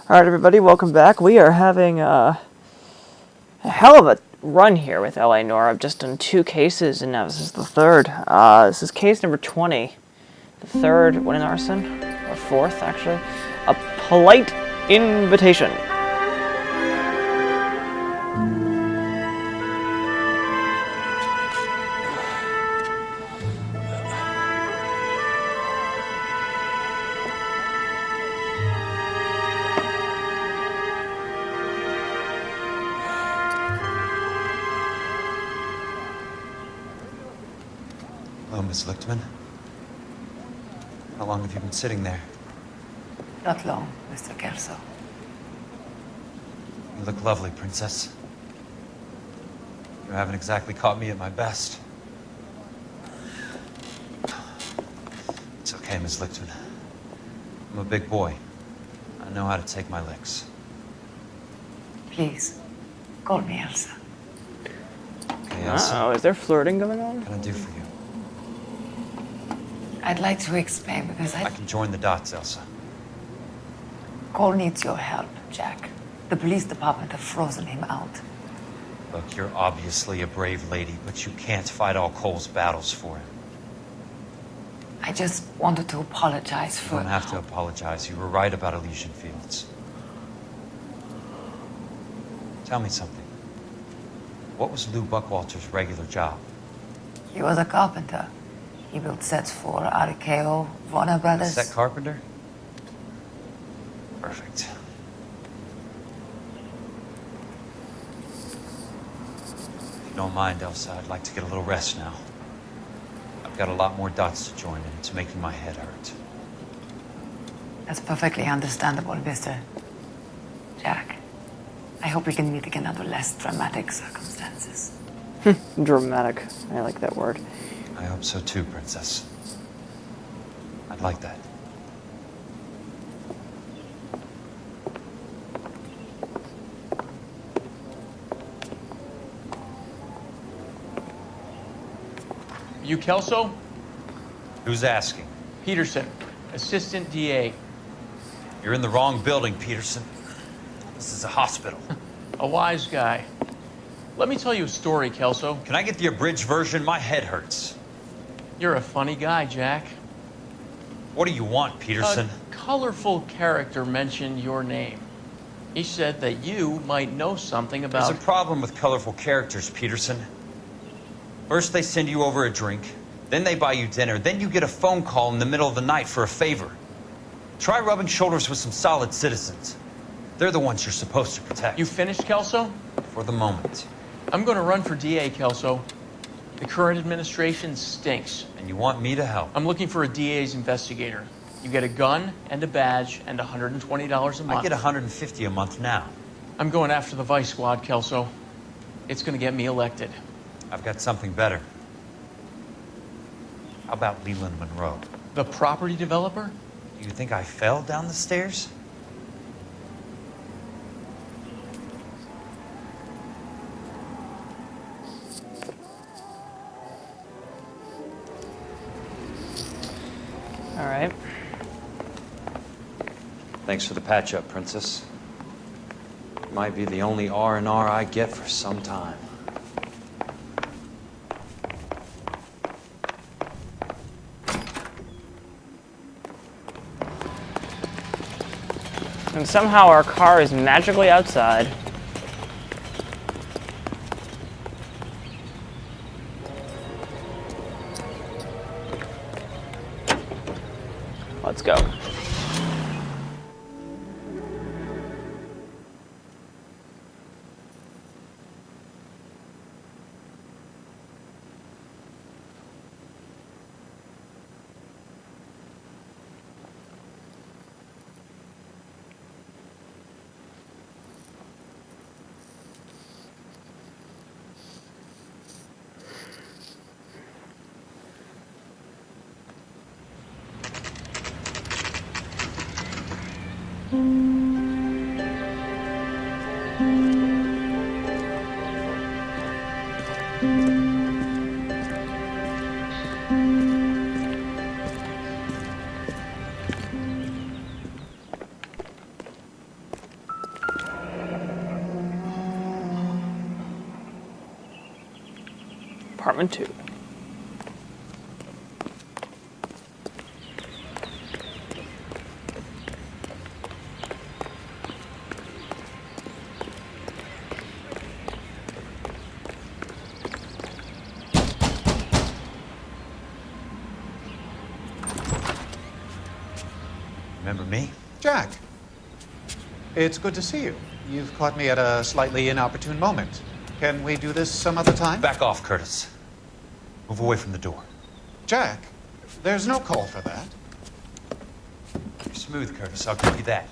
Alright, everybody, welcome back. We are having a hell of a run here with LA Noire. I've just done 2 cases, and now this is the third. This is case number 20. The third, what, an arson? Or fourth, actually. A polite invitation. Hello, Miss Lichtman. How long have you been sitting there? Not long, Mr. Kelso. You look lovely, Princess. You haven't exactly caught me at my best. It's okay, Miss Lichtman. I'm a big boy. I know how to take my licks. Please, call me Elsa. Okay, Elsa, Oh, is there flirting going on? what can I do for you? I'd like to explain because I can join the dots, Elsa. Cole needs your help, Jack. The police department have frozen him out. Look, you're obviously a brave lady, but you can't fight all Cole's battles for him. I just wanted to apologize You for... don't have to apologize. You were right about Elysian Fields. Tell me something. What was Lou Buckwalter's regular job? He was a carpenter. He built sets for RKO, Warner Brothers. Set carpenter? Perfect. If you don't mind, Elsa, I'd like to get a little rest now. I've got a lot more dots to join, and it's making my head hurt. That's perfectly understandable, Mr. Jack. I hope we can meet again under less dramatic circumstances. Dramatic. I like that word. I hope so too, Princess. I'd like that. You Kelso? Who's asking? Peterson, Assistant DA. You're in the wrong building, Peterson. This is a hospital. A wise guy. Let me tell you a story, Kelso. Can I get the abridged version? My head hurts. You're a funny guy, Jack. What do you want, Peterson? A colorful character mentioned your name. He said that you might know something about... There's a problem with colorful characters, Peterson. First they send you over a drink, then they buy you dinner, then you get a phone call in the middle of the night for a favor. Try rubbing shoulders with some solid citizens. They're the ones you're supposed to protect. You finished, Kelso? For the moment. I'm going to run for DA, Kelso. The current administration stinks. And you want me to help? I'm looking for a DA's investigator. You get a gun and a badge and $120 a month. I get $150 a month now. I'm going after the Vice Squad, Kelso. It's going to get me elected. I've got something better. How about Leland Monroe? The property developer? Do you think I fell down the stairs? Alright. Thanks for the patch-up, Princess. Might be the only R&R I get for some time. And somehow our car is magically outside. Let's go. apartment 2. Remember me? Jack, it's good to see you. You've caught me at a slightly inopportune moment. Can we do this some other time? Back off, Curtis. Move away from the door. Jack, there's no call for that. You're smooth, Curtis. I'll give you that.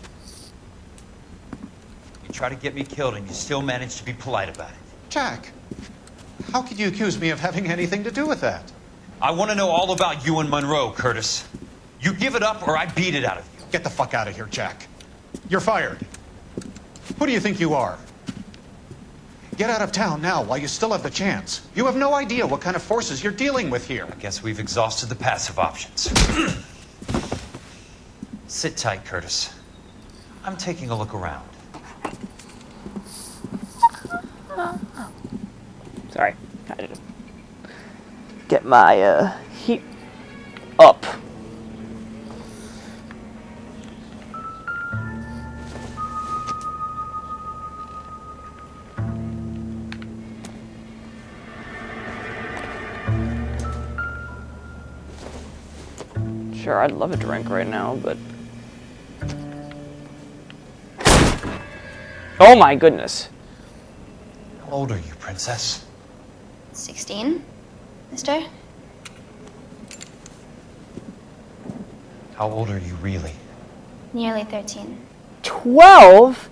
You try to get me killed and you still manage to be polite about it. Jack, how could you accuse me of having anything to do with that? I want to know all about you and Monroe, Curtis. You give it up or I beat it out of you. Get the fuck out of here, Jack. You're fired. Who do you think you are? Get out of town now while you still have the chance. You have no idea what kind of forces you're dealing with here. I guess we've exhausted the passive options. Sit tight, Curtis. I'm taking a look around. Sorry. I had to get my heat up. Sure, I'd love a drink right now, but... Oh my goodness. How old are you, Princess? 16, mister? How old are you really? Nearly 13. 12?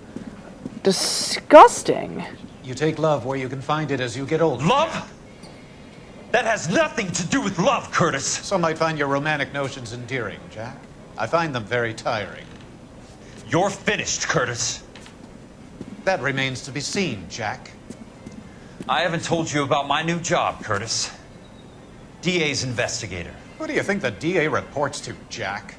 Disgusting. You take love where you can find it as you get older. Love? That has nothing to do with love, Curtis. Some might find your romantic notions endearing, Jack. I find them very tiring. You're finished, Curtis. That remains to be seen, Jack. I haven't told you about my new job, Curtis. DA's investigator. Who do you think the DA reports to, Jack?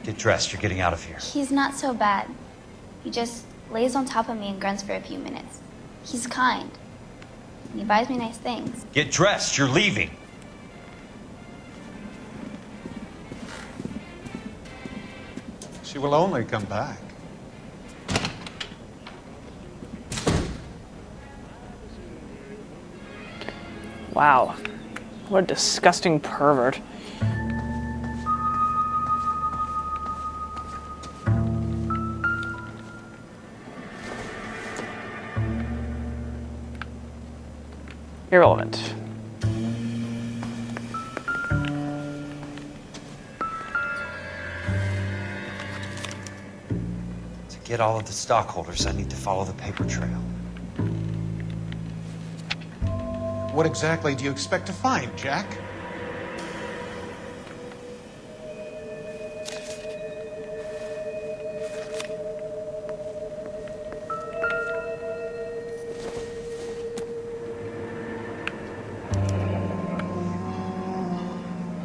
Get dressed, you're getting out of here. He's not so bad. He just lays on top of me and grunts for a few minutes. He's kind. He buys me nice things. Get dressed, you're leaving. She will only come back. Wow. What a disgusting pervert. Irrelevant. To get all of the stockholders, I need to follow the paper trail. What exactly do you expect to find, Jack?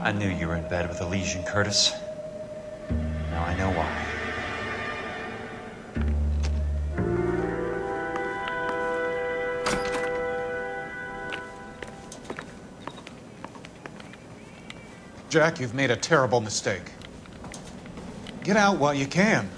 I knew you were in bed with a lesion, Curtis. Now I know why. Jack, you've made a terrible mistake. Get out while you can.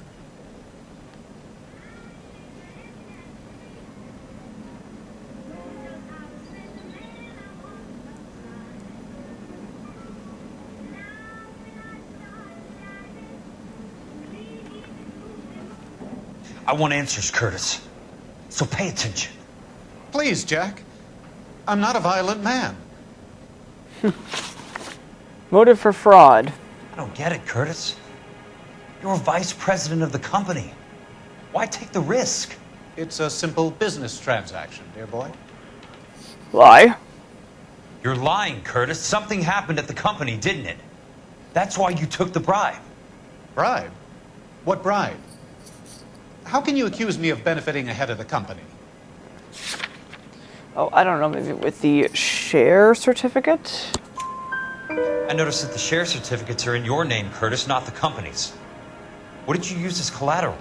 I want answers, Curtis. So pay attention. Please, Jack. I'm not a violent man. Motive for fraud. I don't get it, Curtis. You're vice president of the company. Why take the risk? It's a simple business transaction, dear boy. Lie. You're lying, Curtis. Something happened at the company, didn't it? That's why you took the bribe. Bribe? What bribe? How can you accuse me of benefiting ahead of the company? Oh, I don't know, maybe with the share certificate? I noticed that the share certificates are in your name, Curtis, not the company's. What did you use as collateral?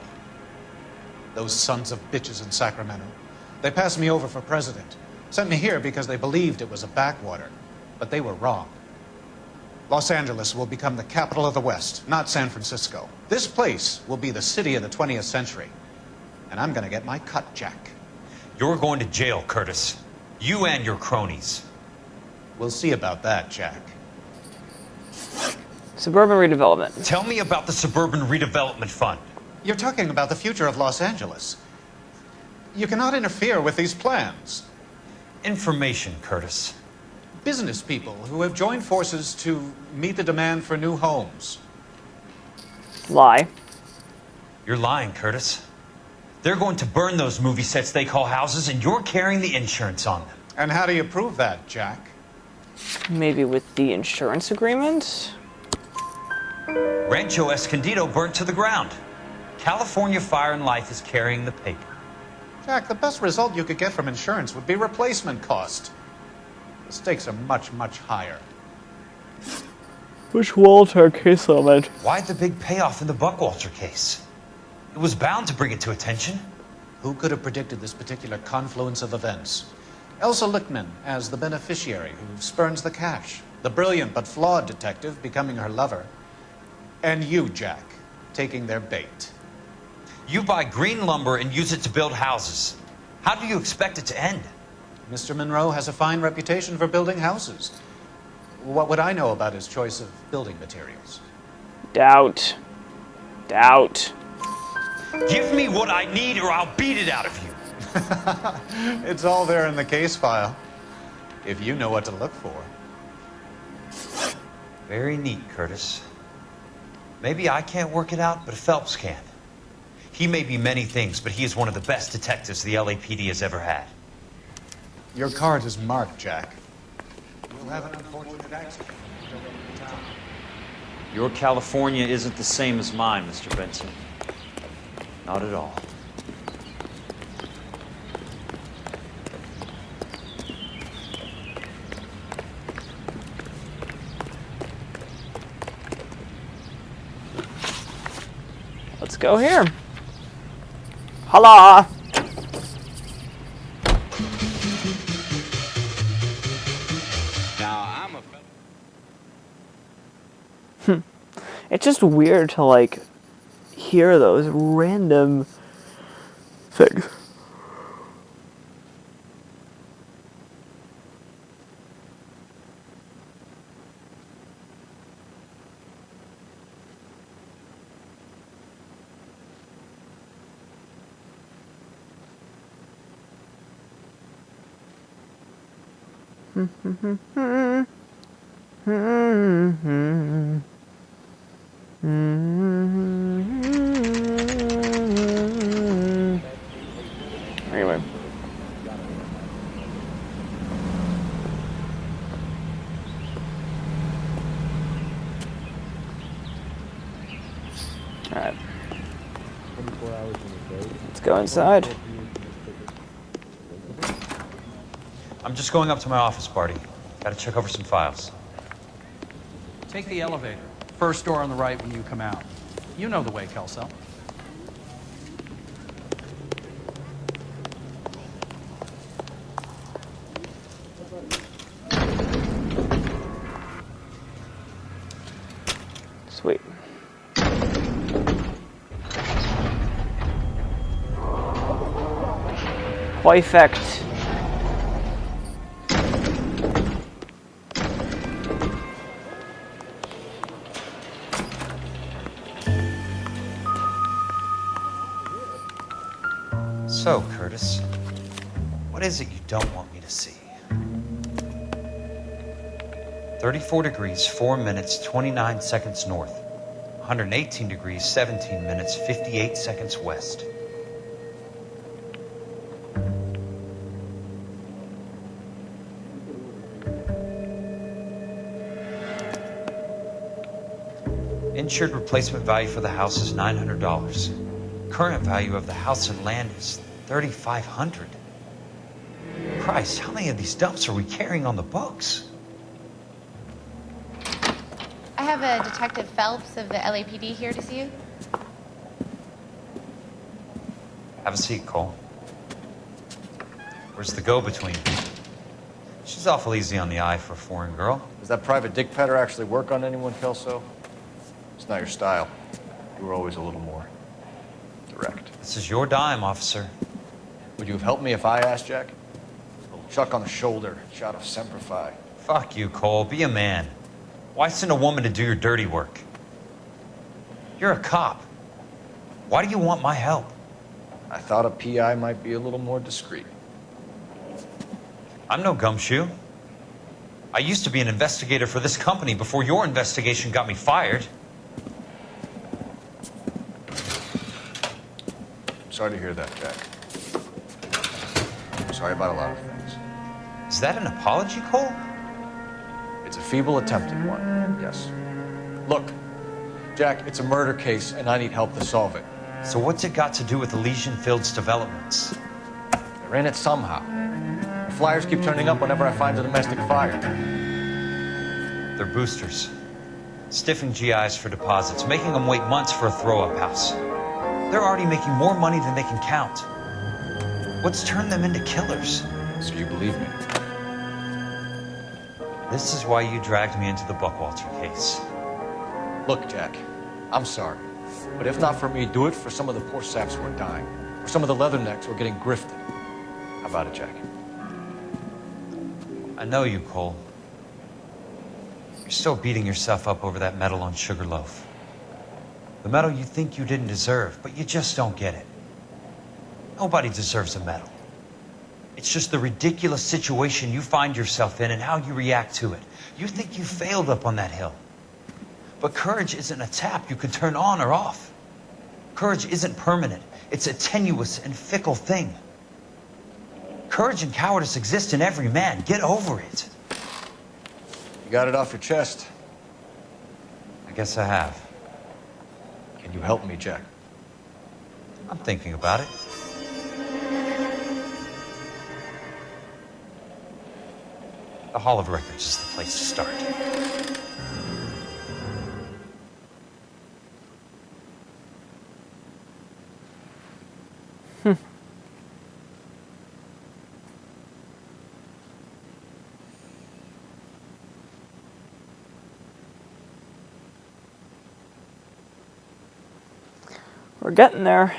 Those sons of bitches in Sacramento. They passed me over for president. Sent me here because they believed it was a backwater. But they were wrong. Los Angeles will become the capital of the West, not San Francisco. This place will be the city of the 20th century. And I'm gonna get my cut, Jack. You're going to jail, Curtis. You and your cronies. We'll see about that, Jack. Suburban redevelopment. Tell me about the Suburban Redevelopment Fund. You're talking about the future of Los Angeles. You cannot interfere with these plans. Information, Curtis. Business people who have joined forces to meet the demand for new homes. Lie. You're lying, Curtis. They're going to burn those movie sets they call houses, and you're carrying the insurance on them. And how do you prove that, Jack? Maybe with the insurance agreement? Rancho Escondido burnt to the ground. California Fire and Life is carrying the paper. Jack, the best result you could get from insurance would be replacement cost. The stakes are much, much higher. Which Walter case limit? Why the big payoff in the Buckwalter case? It was bound to bring it to attention. Who could have predicted this particular confluence of events? Elsa Lichtman as the beneficiary who spurns the cash. The brilliant but flawed detective becoming her lover. And you, Jack, taking their bait. You buy green lumber and use it to build houses. How do you expect it to end? Mr. Monroe has a fine reputation for building houses. What would I know about his choice of building materials? Doubt. Doubt. Give me what I need or I'll beat it out of you. It's all there in the case file, if you know what to look for. Very neat, Curtis. Maybe I can't work it out, but Phelps can. He may be many things, but he is one of the best detectives the LAPD has ever had. Your card is marked, Jack. You'll have an unfortunate accident. Your California isn't the same as mine, Mr. Benson. Not at all. Let's go here. Holla! Now, I'm a... It's just weird to, like, hear those random things. Anyway. Alright. Let's go inside. I'm just going up to my office, Barty. Gotta check over some files. Take the elevator. First door on the right when you come out. You know the way, Kelso. Sweet. Perfect. So, Curtis, what is it you don't want me to see? 34 degrees, 4 minutes, 29 seconds north. 118 degrees, 17 minutes, 58 seconds west. Insured replacement value for the house is $900. Current value of the house and land is $3,500. Christ, how many of these dumps are we carrying on the books? I have a Detective Phelps of the LAPD here to see you. Have a seat, Cole. Where's the go-between? She's awful easy on the eye for a foreign girl. Does that private dick petter actually work on anyone, Kelso? It's not your style. You were always a little more direct. This is your dime, officer. Would you have helped me if I asked, Jack? A little chuck on the shoulder, shot of Semper Fi. Fuck you, Cole. Be a man. Why send a woman to do your dirty work? You're a cop. Why do you want my help? I thought a PI might be a little more discreet. I'm no gumshoe. I used to be an investigator for this company before your investigation got me fired. Sorry to hear that, Jack. I'm sorry about a lot of things. Is that an apology, Cole? It's a feeble attempt at one, yes. Look, Jack, it's a murder case, and I need help to solve it. So what's it got to do with Elysian Fields developments? They're in it somehow. The flyers keep turning up whenever I find a domestic fire. They're boosters. Stiffing GIs for deposits, making them wait months for a throw-up house. They're already making more money than they can count. What's turned them into killers? So you believe me? This is why you dragged me into the Buckwalter case. Look, Jack, I'm sorry. But if not for me, do it for some of the poor saps who are dying. For some of the leathernecks who are getting grifted. How about it, Jack? I know you, Cole. You're still beating yourself up over that medal on Sugarloaf. The medal you think you didn't deserve, but you just don't get it. Nobody deserves a medal. It's just the ridiculous situation you find yourself in and how you react to it. You think you failed up on that hill. But courage isn't a tap you can turn on or off. Courage isn't permanent. It's a tenuous and fickle thing. Courage and cowardice exist in every man. Get over it. You got it off your chest. I guess I have. Can you help me, Jack? I'm thinking about it. The Hall of Records is the place to start. We're getting there.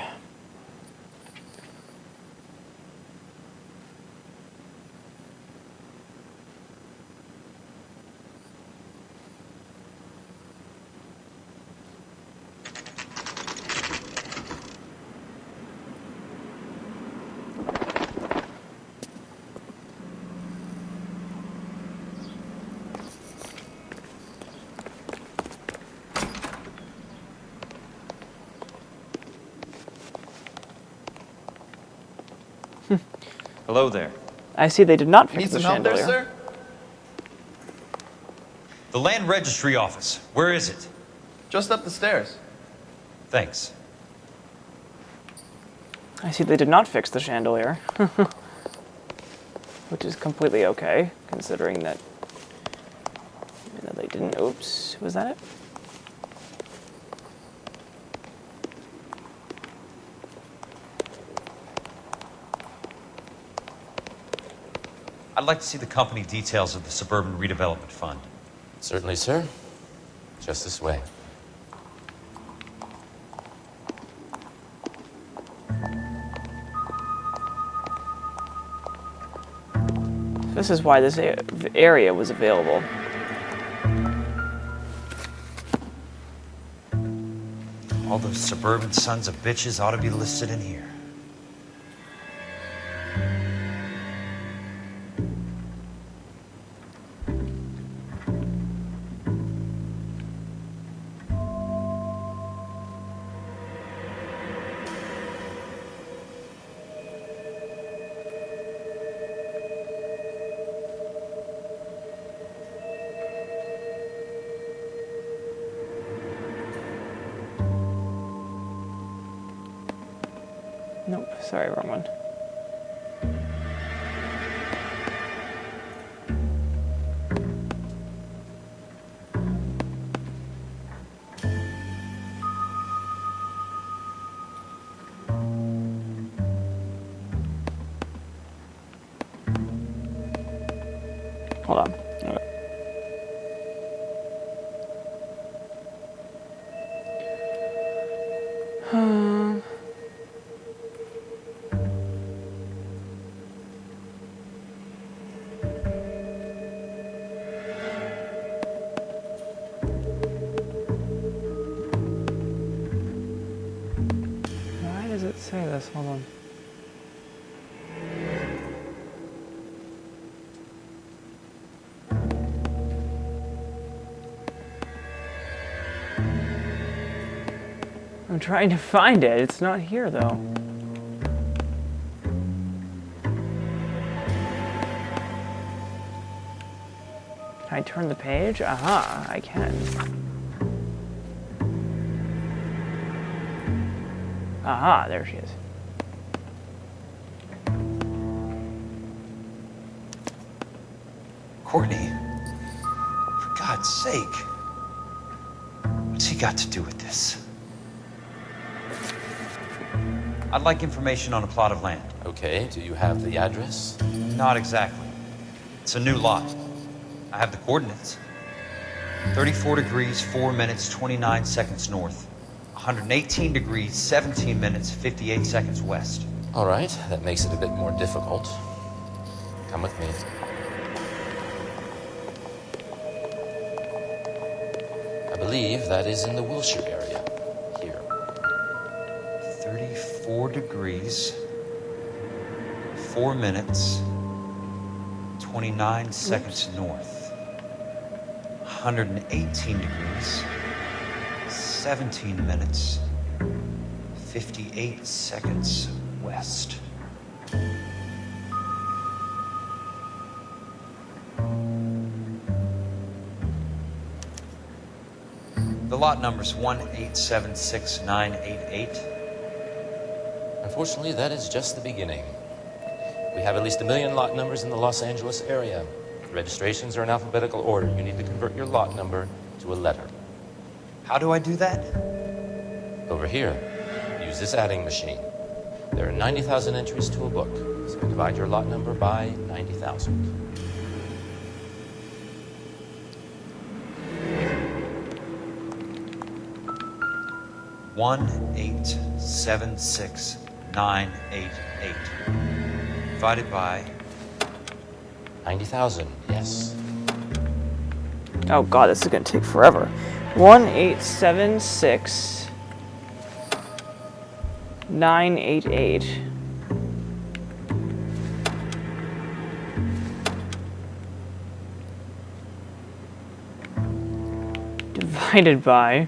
Hello there. I see they did not fix Need the some help there, chandelier. sir? The Land Registry Office. Where is it? Just up the stairs. Thanks. I see they did not fix the chandelier. Which is completely okay, considering that they didn't. Oops, was that it? I'd like to see the company details of the Suburban Redevelopment Fund. Certainly, sir. Just this way. This is why this area was available. All those suburban sons of bitches ought to be listed in here. Nope, sorry, wrong one. Why does it say this? Hold on. I'm trying to find it. It's not here, though. Can I turn the page? Aha, I can. Aha, there she is. Courtney, for God's sake, what's he got to do with this? I'd like information on a plot of land. Okay, do you have the address? Not exactly. It's a new lot. I have the coordinates. 34 degrees, 4 minutes, 29 seconds north. 118 degrees, 17 minutes, 58 seconds west. All right, that makes it a bit more difficult. Come with me. I believe that is in the Wilshire area. Here. 34 degrees, 4 minutes, 29 seconds north. 118 degrees, 17 minutes, 58 seconds west. The lot number's 1876988. Unfortunately, that is just the beginning. We have at least 1 million lot numbers in the Los Angeles area. The registrations are in alphabetical order. You need to convert your lot number to a letter. How do I do that? Over here, use this adding machine. There are 90,000 entries to a book, so divide your lot number by 90,000. One 1876988 divided by 90,000, yes. Oh god, this is gonna take forever. 1876988. Divided by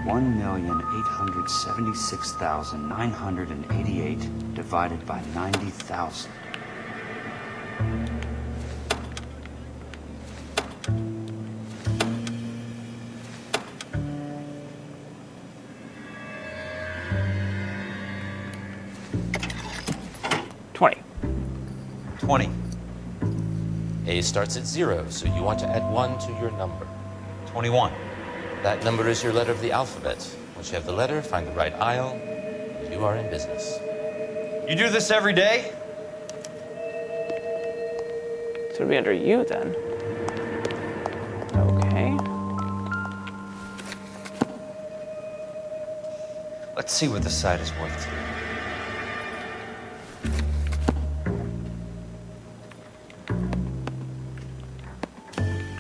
1,876,988 divided by 90,000. $20. A starts at 0, so you want to add 1 to your number. 21. That number is your letter of the alphabet. Once you have the letter, find the right aisle. You are in business. You do this every day? It's gonna be under you then. Okay. Let's see what the site is worth.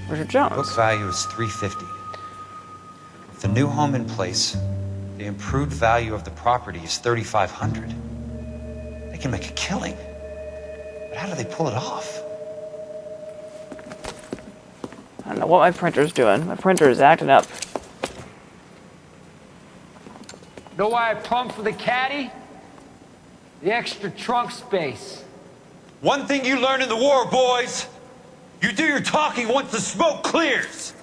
Richard Jones. Book value is $350. With the new home in place, the improved value of the property is $3,500. They can make a killing. But how do they pull it off? I don't know what my printer's doing. My printer is acting up. Know why I pumped for the caddy? The extra trunk space. One thing you learn in the war, boys. You do your talking once the smoke clears.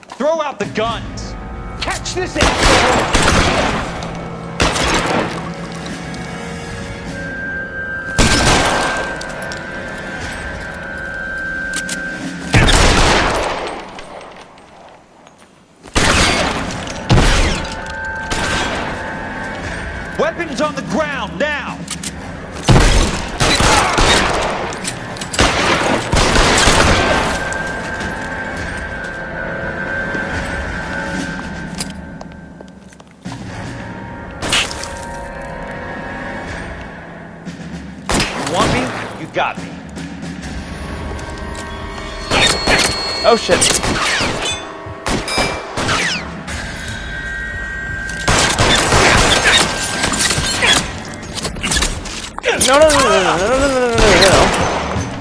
Throw out the guns. Catch this asshole! ground, now! You want me? You got me. Oh shit. No, no, no, no, no, no, no, no, no, no, no,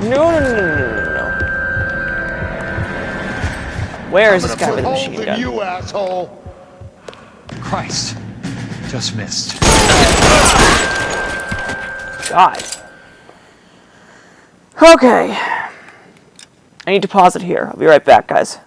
no, no, no, no. Where is this guy with a machine gun? You asshole! Christ. Just missed. God. Okay. I need to pause it here. I'll be right back, guys.